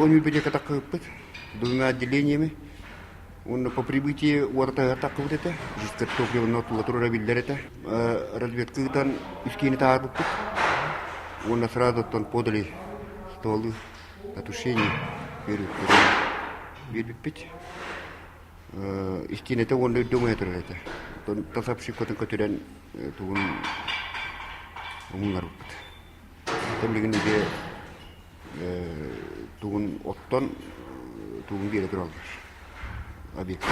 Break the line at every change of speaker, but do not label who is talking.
он убедит так опыт двумя отделениями. Он по прибытии уорта так вот это, жестко топливо натура биллер это, разведка там искини таарбук. Он сразу тон подали столы на тушение, перепить. Искини это он думает это. Тон тасапши котен котюрен тугун умнарбут. Там лигин иде тугун оттон тугун бире туралдар. Объект.